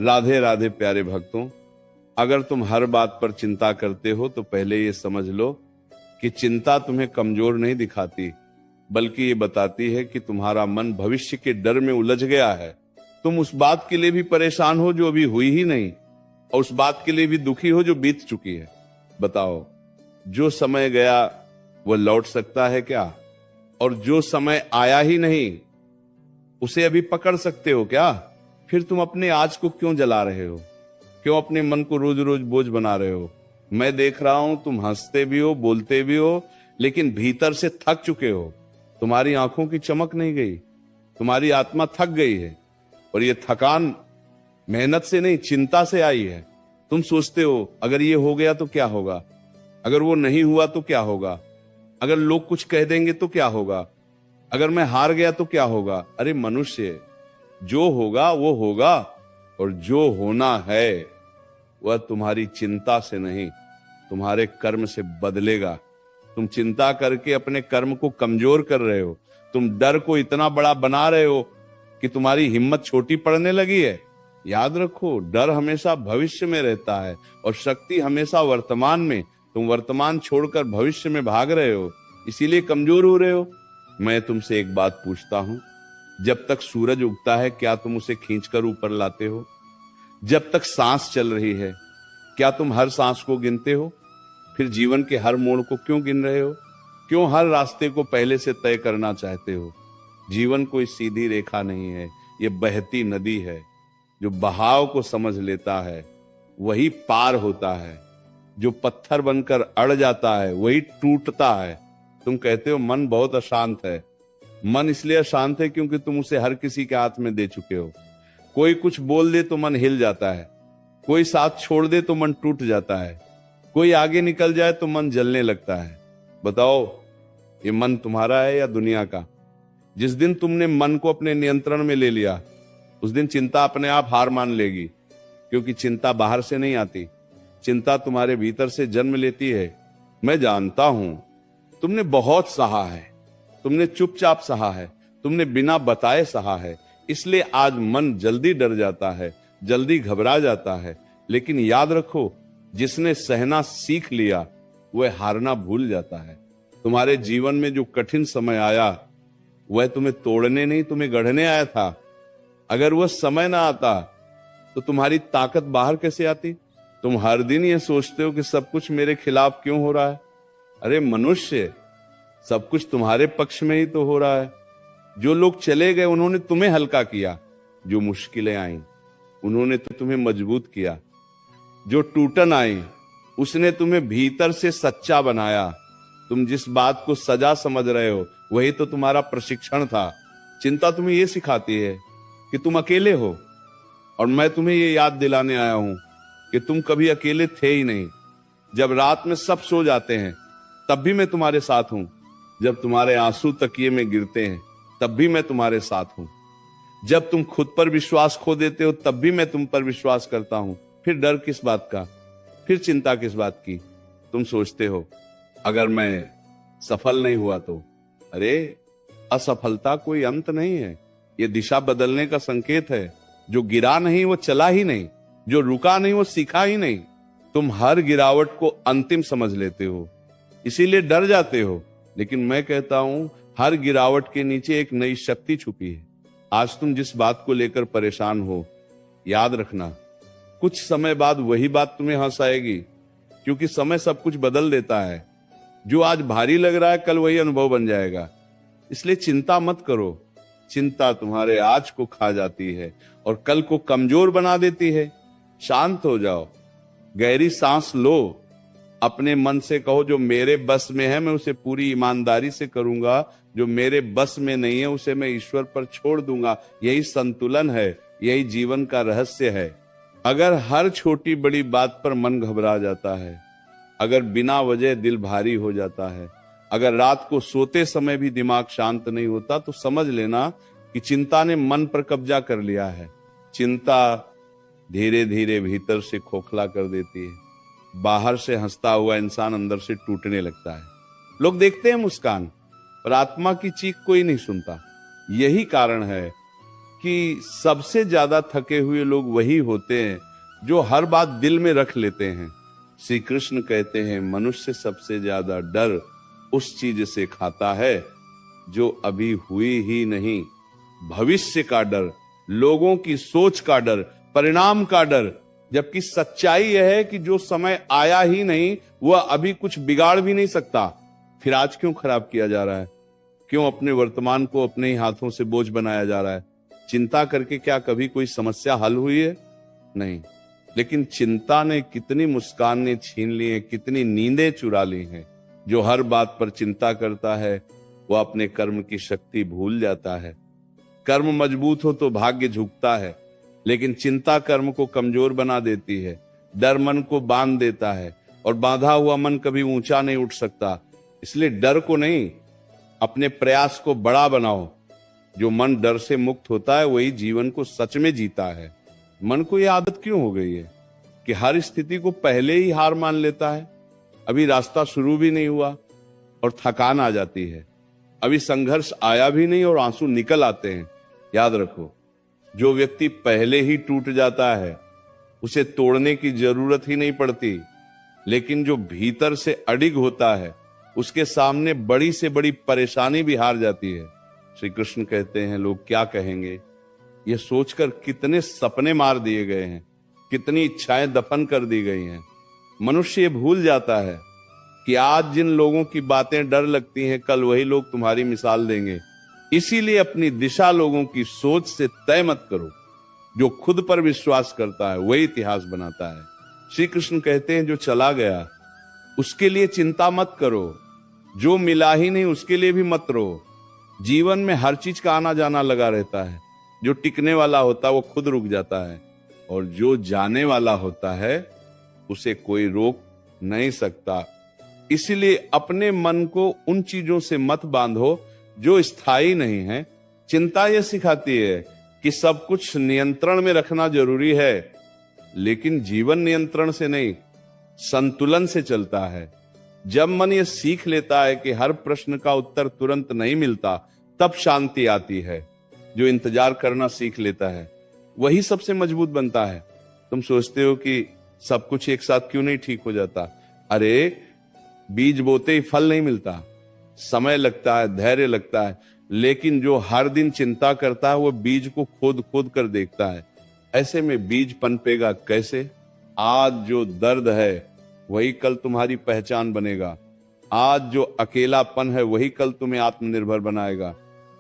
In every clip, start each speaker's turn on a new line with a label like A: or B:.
A: राधे राधे प्यारे भक्तों, अगर तुम हर बात पर चिंता करते हो तो पहले ये समझ लो कि चिंता तुम्हें कमजोर नहीं दिखाती, बल्कि ये बताती है कि तुम्हारा मन भविष्य के डर में उलझ गया है। तुम उस बात के लिए भी परेशान हो जो अभी हुई ही नहीं, और उस बात के लिए भी दुखी हो जो बीत चुकी है। बताओ, जो समय गया वो लौट सकता है क्या? और जो समय आया ही नहीं उसे अभी पकड़ सकते हो क्या? फिर तुम अपने आज को क्यों जला रहे हो? क्यों अपने मन को रोज रोज बोझ बना रहे हो? मैं देख रहा हूं तुम हंसते भी हो, बोलते भी हो, लेकिन भीतर से थक चुके हो। तुम्हारी आंखों की चमक नहीं गई, तुम्हारी आत्मा थक गई है। और ये थकान मेहनत से नहीं, चिंता से आई है। तुम सोचते हो अगर ये हो गया तो क्या होगा, अगर वो नहीं हुआ तो क्या होगा, अगर लोग कुछ कह देंगे तो क्या होगा, अगर मैं हार गया तो क्या होगा। अरे मनुष्य, जो होगा वो होगा, और जो होना है वह तुम्हारी चिंता से नहीं, तुम्हारे कर्म से बदलेगा। तुम चिंता करके अपने कर्म को कमजोर कर रहे हो। तुम डर को इतना बड़ा बना रहे हो कि तुम्हारी हिम्मत छोटी पड़ने लगी है। याद रखो, डर हमेशा भविष्य में रहता है और शक्ति हमेशा वर्तमान में। तुम वर्तमान छोड़कर भविष्य में भाग रहे हो, इसीलिए कमजोर हो रहे हो। मैं तुमसे एक बात पूछता हूं, जब तक सूरज उगता है क्या तुम उसे खींचकर ऊपर लाते हो? जब तक सांस चल रही है क्या तुम हर सांस को गिनते हो? फिर जीवन के हर मोड़ को क्यों गिन रहे हो? क्यों हर रास्ते को पहले से तय करना चाहते हो? जीवन कोई सीधी रेखा नहीं है, ये बहती नदी है। जो बहाव को समझ लेता है वही पार होता है, जो पत्थर बनकर अड़ जाता है वही टूटता है। तुम कहते हो मन बहुत अशांत है। मन इसलिए अशांत है क्योंकि तुम उसे हर किसी के हाथ में दे चुके हो। कोई कुछ बोल दे तो मन हिल जाता है, कोई साथ छोड़ दे तो मन टूट जाता है, कोई आगे निकल जाए तो मन जलने लगता है। बताओ, ये मन तुम्हारा है या दुनिया का? जिस दिन तुमने मन को अपने नियंत्रण में ले लिया उस दिन चिंता अपने आप हार मान लेगी, क्योंकि चिंता बाहर से नहीं आती, चिंता तुम्हारे भीतर से जन्म लेती है। मैं जानता हूं तुमने बहुत सहा है, तुमने चुपचाप सहा है, तुमने बिना बताए सहा है, इसलिए आज मन जल्दी डर जाता है, जल्दी घबरा जाता है। लेकिन याद रखो, जिसने सहना सीख लिया वह हारना भूल जाता है। तुम्हारे जीवन में जो कठिन समय आया वह तुम्हें तोड़ने नहीं, तुम्हें गढ़ने आया था। अगर वह समय ना आता तो तुम्हारी ताकत बाहर कैसे आती? तुम हर दिन ये सोचते हो कि सब कुछ मेरे खिलाफ क्यों हो रहा है। अरे मनुष्य, सब कुछ तुम्हारे पक्ष में ही तो हो रहा है। जो लोग चले गए उन्होंने तुम्हें हल्का किया, जो मुश्किलें आई उन्होंने तो तुम्हें मजबूत किया, जो टूटन आई उसने तुम्हें भीतर से सच्चा बनाया। तुम जिस बात को सजा समझ रहे हो वही तो तुम्हारा प्रशिक्षण था। चिंता तुम्हें यह सिखाती है कि तुम अकेले हो, और मैं तुम्हें ये याद दिलाने आया हूं कि तुम कभी अकेले थे ही नहीं। जब रात में सब सो जाते हैं तब भी मैं तुम्हारे साथ हूं, जब तुम्हारे आंसू तकिए में गिरते हैं तब भी मैं तुम्हारे साथ हूं, जब तुम खुद पर विश्वास खो देते हो तब भी मैं तुम पर विश्वास करता हूं। फिर डर किस बात का, फिर चिंता किस बात की? तुम सोचते हो अगर मैं सफल नहीं हुआ तो? अरे असफलता कोई अंत नहीं है, ये दिशा बदलने का संकेत है। जो गिरा नहीं वो चला ही नहीं, जो रुका नहीं वो सीखा ही नहीं। तुम हर गिरावट को अंतिम समझ लेते हो, इसीलिए डर जाते हो। लेकिन मैं कहता हूं हर गिरावट के नीचे एक नई शक्ति छुपी है। आज तुम जिस बात को लेकर परेशान हो, याद रखना कुछ समय बाद वही बात तुम्हें हंस आएगी, क्योंकि समय सब कुछ बदल देता है। जो आज भारी लग रहा है कल वही अनुभव बन जाएगा। इसलिए चिंता मत करो। चिंता तुम्हारे आज को खा जाती है और कल को कमजोर बना देती है। शांत हो जाओ, गहरी सांस लो, अपने मन से कहो जो मेरे बस में है मैं उसे पूरी ईमानदारी से करूंगा, जो मेरे बस में नहीं है उसे मैं ईश्वर पर छोड़ दूंगा। यही संतुलन है, यही जीवन का रहस्य है। अगर हर छोटी बड़ी बात पर मन घबरा जाता है, अगर बिना वजह दिल भारी हो जाता है, अगर रात को सोते समय भी दिमाग शांत नहीं होता, तो समझ लेना कि चिंता ने मन पर कब्जा कर लिया है। चिंता धीरे धीरे भीतर से खोखला कर देती है। बाहर से हंसता हुआ इंसान अंदर से टूटने लगता है। लोग देखते हैं मुस्कान, पर आत्मा की चीख कोई नहीं सुनता। यही कारण है कि सबसे ज्यादा थके हुए लोग वही होते हैं जो हर बात दिल में रख लेते हैं। श्री कृष्ण कहते हैं मनुष्य सबसे ज्यादा डर उस चीज से खाता है जो अभी हुई ही नहीं। भविष्य का डर, लोगों की सोच का डर, परिणाम का डर, जबकि सच्चाई यह है कि जो समय आया ही नहीं वह अभी कुछ बिगाड़ भी नहीं सकता। फिर आज क्यों खराब किया जा रहा है? क्यों अपने वर्तमान को अपने ही हाथों से बोझ बनाया जा रहा है? चिंता करके क्या कभी कोई समस्या हल हुई है? नहीं। लेकिन चिंता ने कितनी मुस्कानें छीन ली हैं, कितनी नींदें चुरा ली हैं। जो हर बात पर चिंता करता है वह अपने कर्म की शक्ति भूल जाता है। कर्म मजबूत हो तो भाग्य झुकता है, लेकिन चिंता कर्म को कमजोर बना देती है। डर मन को बांध देता है और बांधा हुआ मन कभी ऊंचा नहीं उठ सकता। इसलिए डर को नहीं, अपने प्रयास को बड़ा बनाओ। जो मन डर से मुक्त होता है वही जीवन को सच में जीता है। मन को यह आदत क्यों हो गई है कि हर स्थिति को पहले ही हार मान लेता है? अभी रास्ता शुरू भी नहीं हुआ और थकान आ जाती है। अभी संघर्ष आया भी नहीं और आंसू निकल आते हैं। याद रखो, जो व्यक्ति पहले ही टूट जाता है उसे तोड़ने की जरूरत ही नहीं पड़ती, लेकिन जो भीतर से अडिग होता है उसके सामने बड़ी से बड़ी परेशानी भी हार जाती है। श्री कृष्ण कहते हैं लोग क्या कहेंगे, यह सोचकर कितने सपने मार दिए गए हैं, कितनी इच्छाएं दफन कर दी गई हैं। मनुष्य ये भूल जाता है कि आज जिन लोगों की बातें डर लगती हैं कल वही लोग तुम्हारी मिसाल देंगे। इसीलिए अपनी दिशा लोगों की सोच से तय मत करो। जो खुद पर विश्वास करता है वही इतिहास बनाता है। श्री कृष्ण कहते हैं जो चला गया उसके लिए चिंता मत करो, जो मिला ही नहीं उसके लिए भी मत रो। जीवन में हर चीज का आना जाना लगा रहता है। जो टिकने वाला होता है वो खुद रुक जाता है और जो जाने वाला होता है उसे कोई रोक नहीं सकता। इसलिए अपने मन को उन चीजों से मत बांधो जो स्थायी नहीं है। चिंता यह सिखाती है कि सब कुछ नियंत्रण में रखना जरूरी है, लेकिन जीवन नियंत्रण से नहीं, संतुलन से चलता है। जब मन ये सीख लेता है कि हर प्रश्न का उत्तर तुरंत नहीं मिलता, तब शांति आती है। जो इंतजार करना सीख लेता है वही सबसे मजबूत बनता है। तुम सोचते हो कि सब कुछ एक साथ क्यों नहीं ठीक हो जाता? अरे, बीज बोते ही फल नहीं मिलता, समय लगता है, धैर्य लगता है। लेकिन जो हर दिन चिंता करता है वो बीज को खोद खोद कर देखता है। ऐसे में बीज पनपेगा कैसे? आज जो दर्द है वही कल तुम्हारी पहचान बनेगा। आज जो अकेलापन है वही कल तुम्हें आत्मनिर्भर बनाएगा।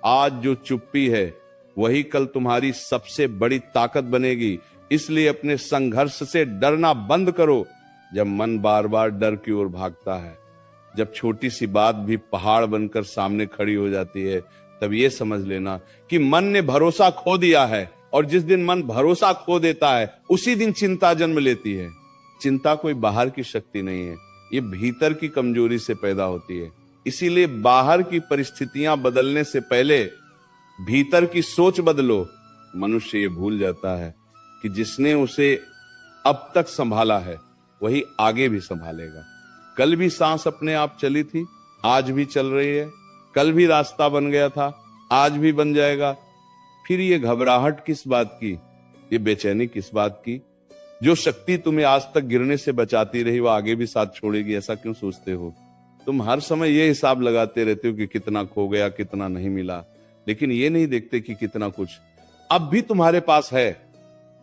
A: आज जो चुप्पी है वही कल तुम्हारी सबसे बड़ी ताकत बनेगी। इसलिए अपने संघर्ष से डरना बंद करो। जब मन बार बार डर की ओर भागता है, जब छोटी सी बात भी पहाड़ बनकर सामने खड़ी हो जाती है, तब ये समझ लेना कि मन ने भरोसा खो दिया है। और जिस दिन मन भरोसा खो देता है उसी दिन चिंता जन्म लेती है। चिंता कोई बाहर की शक्ति नहीं है, ये भीतर की कमजोरी से पैदा होती है। इसीलिए बाहर की परिस्थितियां बदलने से पहले भीतर की सोच बदलो। मनुष्य ये भूल जाता है कि जिसने उसे अब तक संभाला है वही आगे भी संभालेगा। कल भी सांस अपने आप चली थी, आज भी चल रही है। कल भी रास्ता बन गया था, आज भी बन जाएगा। फिर ये घबराहट किस बात की, ये बेचैनी किस बात की? जो शक्ति तुम्हें आज तक गिरने से बचाती रही वो आगे भी साथ छोड़ेगी, ऐसा क्यों सोचते हो? तुम हर समय ये हिसाब लगाते रहते हो कि कितना खो गया, कितना नहीं मिला, लेकिन ये नहीं देखते कि कितना कुछ अब भी तुम्हारे पास है।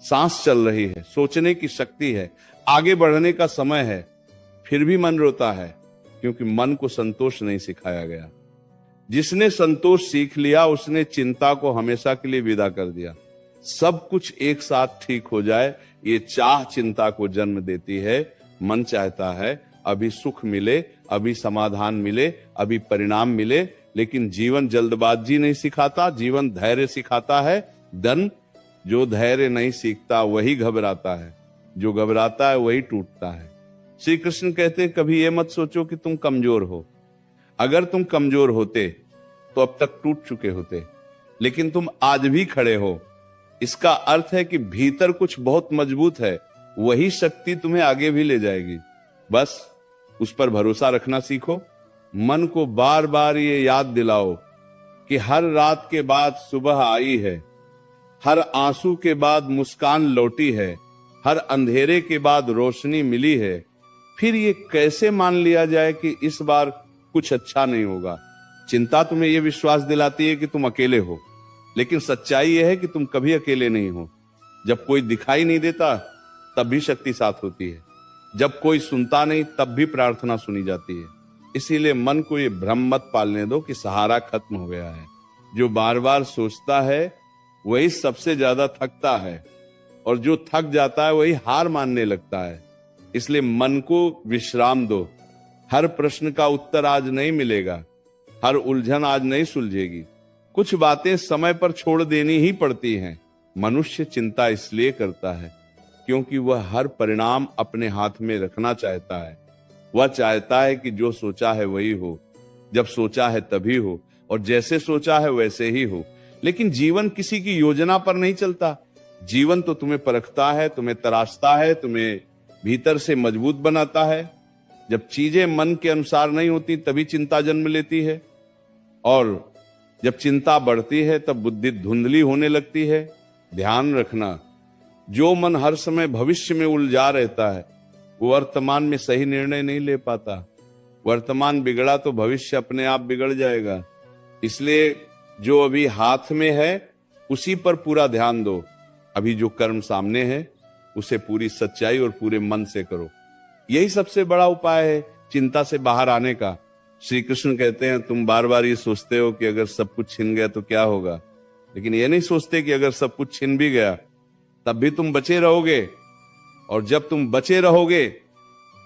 A: सांस चल रही है, सोचने की शक्ति है, आगे बढ़ने का समय है। फिर भी मन रोता है क्योंकि मन को संतोष नहीं सिखाया गया। जिसने संतोष सीख लिया उसने चिंता को हमेशा के लिए विदा कर दिया। सब कुछ एक साथ ठीक हो जाए, ये चाह चिंता को जन्म देती है। मन चाहता है अभी सुख मिले, अभी समाधान मिले, अभी परिणाम मिले, लेकिन जीवन जल्दबाजी नहीं सिखाता, जीवन धैर्य सिखाता है। जो धैर्य नहीं सीखता वही घबराता है, जो घबराता है वही टूटता है। श्री कृष्ण कहते हैं कभी ये मत सोचो कि तुम कमजोर हो। अगर तुम कमजोर होते तो अब तक टूट चुके होते, लेकिन तुम आज भी खड़े हो। इसका अर्थ है कि भीतर कुछ बहुत मजबूत है, वही शक्ति तुम्हें आगे भी ले जाएगी। बस उस पर भरोसा रखना सीखो। मन को बार बार ये याद दिलाओ कि हर रात के बाद सुबह आई है। हर आंसू के बाद मुस्कान लौटी है, हर अंधेरे के बाद रोशनी मिली है। फिर ये कैसे मान लिया जाए कि इस बार कुछ अच्छा नहीं होगा? चिंता तुम्हें यह विश्वास दिलाती है कि तुम अकेले हो, लेकिन सच्चाई यह है कि तुम कभी अकेले नहीं हो। जब कोई दिखाई नहीं देता तब भी शक्ति साथ होती है, जब कोई सुनता नहीं तब भी प्रार्थना सुनी जाती है। इसीलिए मन को ये भ्रम मत पालने दो कि सहारा खत्म हो गया है। जो बार बार सोचता है वही सबसे ज्यादा थकता है, और जो थक जाता है वही हार मानने लगता है। इसलिए मन को विश्राम दो। हर प्रश्न का उत्तर आज नहीं मिलेगा, हर उलझन आज नहीं सुलझेगी। कुछ बातें समय पर छोड़ देनी ही पड़ती हैं। मनुष्य चिंता इसलिए करता है क्योंकि वह हर परिणाम अपने हाथ में रखना चाहता है। वह चाहता है कि जो सोचा है वही हो, जब सोचा है तभी हो, और जैसे सोचा है वैसे ही हो। लेकिन जीवन किसी की योजना पर नहीं चलता। जीवन तो तुम्हें परखता है, तुम्हें तराशता है, तुम्हें भीतर से मजबूत बनाता है। जब चीजें मन के अनुसार नहीं होती तभी चिंता जन्म लेती है, और जब चिंता बढ़ती है तब बुद्धि धुंधली होने लगती है। ध्यान रखना, जो मन हर समय भविष्य में उलझा रहता है वो वर्तमान में सही निर्णय नहीं ले पाता। वर्तमान बिगड़ा तो भविष्य अपने आप बिगड़ जाएगा। इसलिए जो अभी हाथ में है उसी पर पूरा ध्यान दो। अभी जो कर्म सामने है उसे पूरी सच्चाई और पूरे मन से करो। यही सबसे बड़ा उपाय है चिंता से बाहर आने का। श्री कृष्ण कहते हैं, तुम बार बार ये सोचते हो कि अगर सब कुछ छिन गया तो क्या होगा, लेकिन ये नहीं सोचते कि अगर सब कुछ छिन भी गया तब भी तुम बचे रहोगे, और जब तुम बचे रहोगे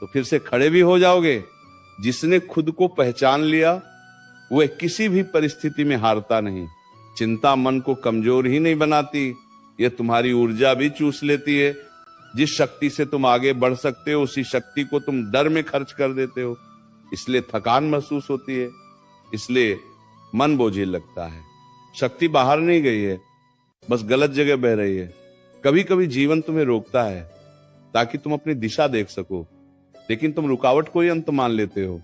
A: तो फिर से खड़े भी हो जाओगे। जिसने खुद को पहचान लिया वह किसी भी परिस्थिति में हारता नहीं। चिंता मन को कमजोर ही नहीं बनाती, यह तुम्हारी ऊर्जा भी चूस लेती है। जिस शक्ति से तुम आगे बढ़ सकते हो उसी शक्ति को तुम डर में खर्च कर देते हो, इसलिए थकान महसूस होती है, इसलिए मन बोझिल लगता है। शक्ति बाहर नहीं गई है, बस गलत जगह बह रही है। कभी कभी जीवन तुम्हें रोकता है ताकि तुम अपनी दिशा देख सको, लेकिन तुम रुकावट को ही अंत मान लेते हो।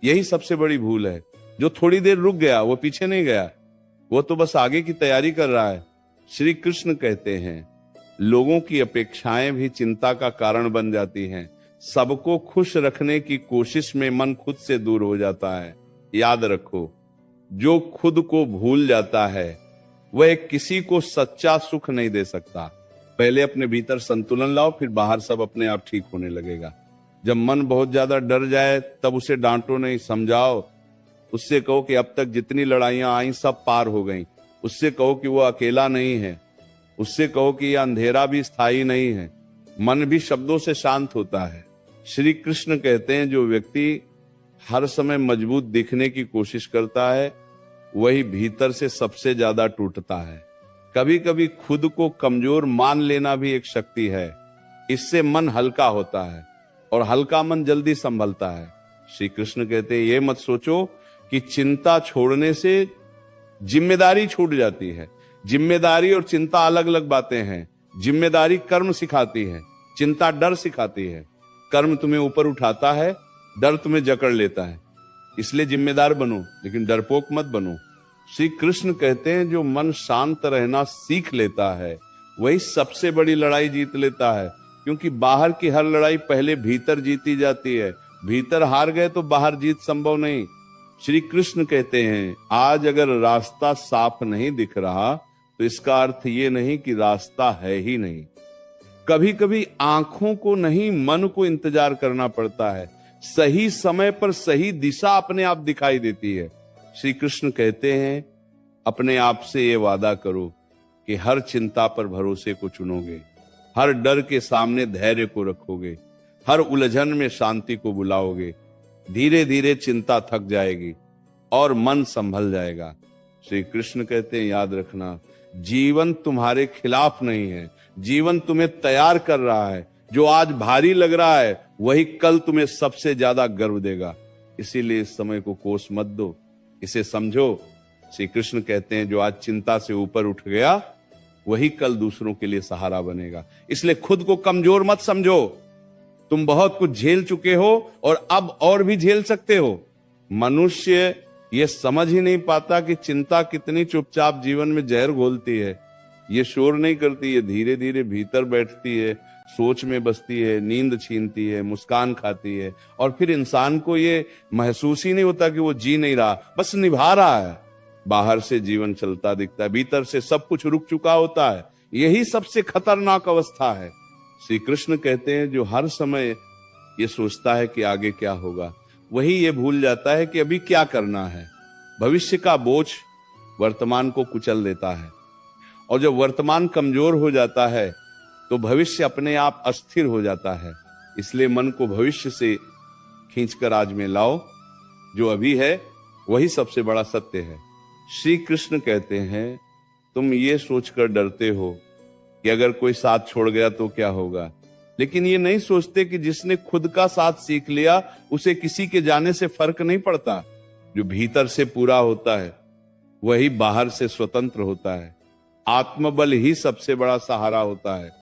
A: यही सबसे बड़ी भूल है। जो थोड़ी देर रुक गया वो पीछे नहीं गया, वो तो बस आगे की तैयारी कर रहा है। श्री कृष्ण कहते हैं, लोगों की अपेक्षाएं भी चिंता का कारण बन जाती हैं। सबको खुश रखने की कोशिश में मन खुद से दूर हो जाता है। याद रखो, जो खुद को भूल जाता है वह किसी को सच्चा सुख नहीं दे सकता। पहले अपने भीतर संतुलन लाओ, फिर बाहर सब अपने आप ठीक होने लगेगा। जब मन बहुत ज्यादा डर जाए तब उसे डांटो नहीं, समझाओ। उससे कहो कि अब तक जितनी लड़ाइयां आई सब पार हो गईं। उससे कहो कि वो अकेला नहीं है। उससे कहो कि यह अंधेरा भी स्थायी नहीं है। मन भी शब्दों से शांत होता है। श्री कृष्ण कहते हैं, जो व्यक्ति हर समय मजबूत दिखने की कोशिश करता है वही भीतर से सबसे ज्यादा टूटता है। कभी कभी खुद को कमजोर मान लेना भी एक शक्ति है। इससे मन हल्का होता है, और हल्का मन जल्दी संभलता है। श्री कृष्ण कहते हैं, ये मत सोचो कि चिंता छोड़ने से जिम्मेदारी छूट जाती है। जिम्मेदारी और चिंता अलग अलग बातें हैं। जिम्मेदारी कर्म सिखाती है, चिंता डर सिखाती है। कर्म तुम्हें ऊपर उठाता है, डर तुम्हें जकड़ लेता है। इसलिए जिम्मेदार बनो, लेकिन डरपोक मत बनो। श्री कृष्ण कहते हैं, जो मन शांत रहना सीख लेता है वही सबसे बड़ी लड़ाई जीत लेता है, क्योंकि बाहर की हर लड़ाई पहले भीतर जीती जाती है। भीतर हार गए तो बाहर जीत संभव नहीं। श्री कृष्ण कहते हैं, आज अगर रास्ता साफ नहीं दिख रहा तो इसका अर्थ ये नहीं कि रास्ता है ही नहीं। कभी कभी आंखों को नहीं, मन को इंतजार करना पड़ता है। सही समय पर सही दिशा अपने आप दिखाई देती है। श्री कृष्ण कहते हैं, अपने आप से ये वादा करो कि हर चिंता पर भरोसे को चुनोगे, हर डर के सामने धैर्य को रखोगे, हर उलझन में शांति को बुलाओगे। धीरे धीरे चिंता थक जाएगी और मन संभल जाएगा। श्री कृष्ण कहते हैं, याद रखना, जीवन तुम्हारे खिलाफ नहीं है, जीवन तुम्हें तैयार कर रहा है। जो आज भारी लग रहा है वही कल तुम्हें सबसे ज्यादा गर्व देगा। इसीलिए इस समय को कोस मत दो, इसे समझो। श्री कृष्ण कहते हैं, जो आज चिंता से ऊपर उठ गया वही कल दूसरों के लिए सहारा बनेगा। इसलिए खुद को कमजोर मत समझो। तुम बहुत कुछ झेल चुके हो और अब और भी झेल सकते हो। मनुष्य ये समझ ही नहीं पाता कि चिंता कितनी चुपचाप जीवन में जहर घोलती है। ये शोर नहीं करती, ये धीरे धीरे भीतर बैठती है, सोच में बसती है, नींद छीनती है, मुस्कान खाती है, और फिर इंसान को ये महसूस ही नहीं होता कि वो जी नहीं रहा, बस निभा रहा है। बाहर से जीवन चलता दिखता है, भीतर से सब कुछ रुक चुका होता है। यही सबसे खतरनाक अवस्था है। श्री कृष्ण कहते हैं जो हर समय ये सोचता है कि आगे क्या होगा, वही ये भूल जाता है कि अभी क्या करना है। भविष्य का बोझ वर्तमान को कुचल देता है, और जब वर्तमान कमजोर हो जाता है तो भविष्य अपने आप अस्थिर हो जाता है। इसलिए मन को भविष्य से खींचकर आज में लाओ, जो अभी है वही सबसे बड़ा सत्य है। श्री कृष्ण कहते हैं तुम ये सोचकर डरते हो कि अगर कोई साथ छोड़ गया तो क्या होगा, लेकिन ये नहीं सोचते कि जिसने खुद का साथ सीख लिया उसे किसी के जाने से फर्क नहीं पड़ता। जो भीतर से पूरा होता है वही बाहर से स्वतंत्र होता है। आत्मबल ही सबसे बड़ा सहारा होता है।